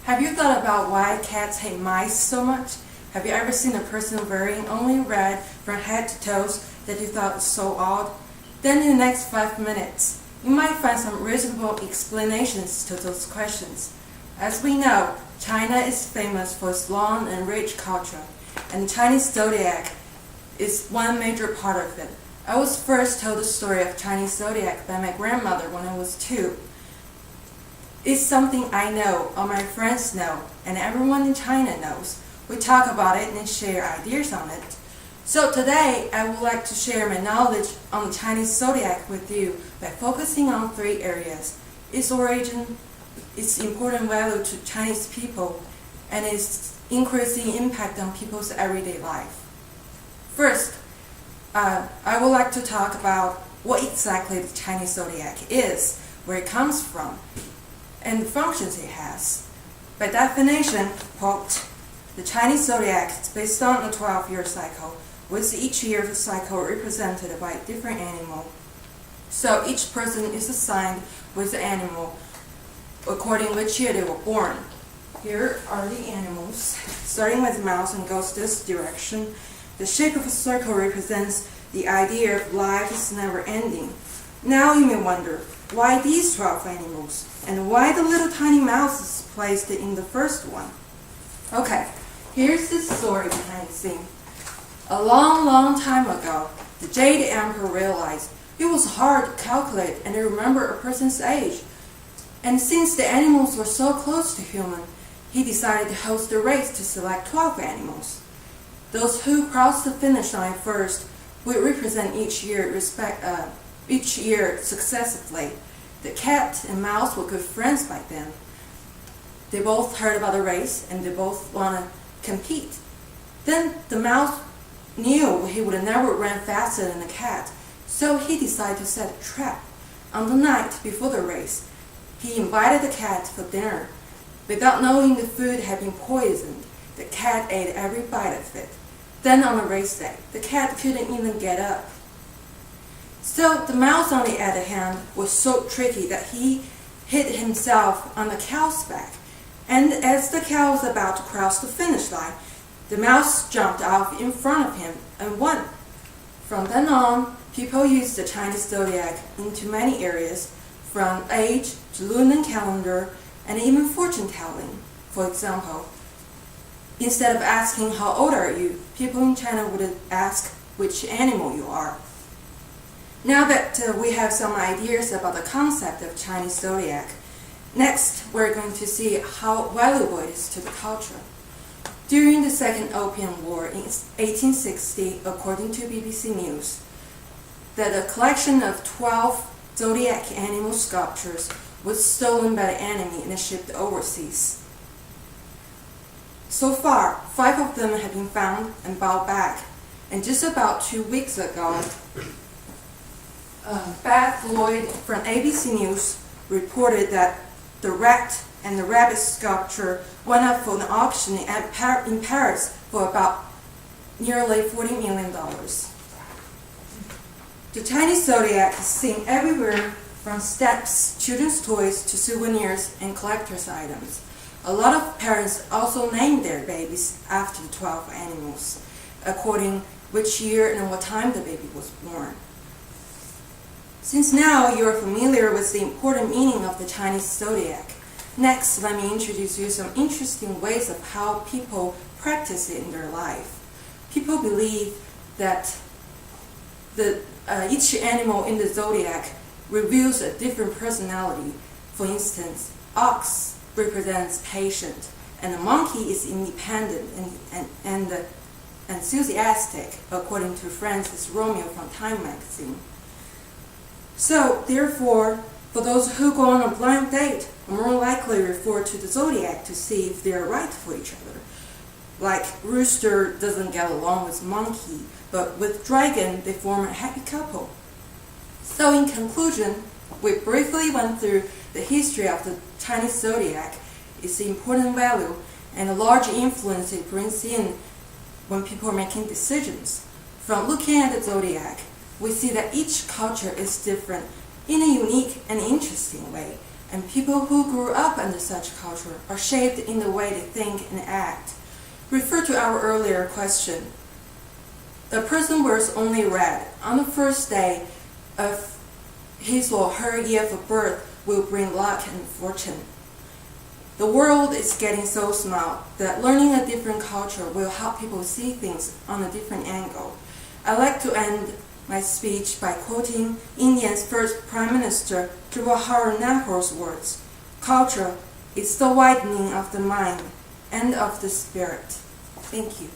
Have you thought about why cats hate mice so much? Have you ever seen a person wearing only red from head to toes that you thought was so odd? Then in the next 5 minutes, you might find some reasonable explanations to those questions. As we know, China is famous for its long and rich culture, and the Chinese zodiac is one major part of it. I was first told the story of Chinese zodiac by my grandmother when I was 2. It's something I know, all my friends know, and everyone in China knows. We talk about it and share ideas on it. So today, I would like to share my knowledge on the Chinese zodiac with you by focusing on 3 areas: its origin, its important value to Chinese people, and its increasing impact on people's everyday life. First, I would like to talk about what exactly the Chinese zodiac is, where it comes from, and the functions it has. By definition, quote, the Chinese zodiac is based on a 12-year cycle, with each year of the cycle represented by a different animal. So each person is assigned with the animal according which year they were born. Here are the animals, starting with the mouse and goes this direction. The shape of a circle represents the idea of life is never ending. Now you may wonder, why these 12 animals? And why the little tiny mouse is placed in the first one? Okay, here's the story behind the scene. A long time ago, the Jade Emperor realized it was hard to calculate and remember a person's age. And since the animals were so close to human, he decided to host a race to select 12 animals. Those who crossed the finish line first would represent each year successively. The cat and mouse were good friends by then. They both heard about the race and they both want to compete. Then the mouse knew he would never run faster than the cat, so he decided to set a trap. On the night before the race, he invited the cat for dinner. Without knowing the food had been poisoned, the cat ate every bite of it. Then on the race day, the cat couldn't even get up. So the mouse, on the other hand, was so tricky that he hid himself on the cow's back. And as the cow was about to cross the finish line, the mouse jumped off in front of him and won. From then on, people used the Chinese zodiac into many areas, from age to lunar calendar and even fortune telling. For example, instead of asking how old are you, people in China would ask which animal you are. Now that we have some ideas about the concept of Chinese zodiac, next we're going to see how valuable it is to the culture. During the Second Opium War in 1860, according to BBC News, that a collection of 12 zodiac animal sculptures was stolen by the enemy and shipped overseas. So far, 5 of them have been found and brought back, and just about 2 weeks ago, Beth Lloyd from ABC News reported that the rat and the rabbit sculpture went up for an auction in Paris for about nearly $40 million. The Chinese zodiac is seen everywhere, from steps, children's toys, to souvenirs and collector's items. A lot of parents also name their babies after the 12 animals, according which year and what time the baby was born. Since now you are familiar with the important meaning of the Chinese zodiac, next let me introduce you some interesting ways of how people practice it in their life. People believe that each animal in the zodiac reveals a different personality. For instance, ox represents patient, and the monkey is independent and enthusiastic, according to Francis Romeo from Time magazine. So, therefore, for those who go on a blind date, are more likely refer to the zodiac to see if they are right for each other. Like rooster doesn't get along with monkey, but with dragon they form a happy couple. So in conclusion, we briefly went through the history of the Chinese zodiac, its important value, and the large influence it brings in when people are making decisions. From looking at the zodiac, we see that each culture is different in a unique and interesting way. and people who grew up under such culture are shaped in the way they think and act. Refer to our earlier question. A person wears only red on the first day of his or her year of birth will bring luck and fortune. The world is getting so small that learning a different culture will help people see things on a different angle. I'd like to end my speech by quoting India's first Prime Minister Jawaharlal Nehru's words, "Culture is the widening of the mind and of the spirit." Thank you.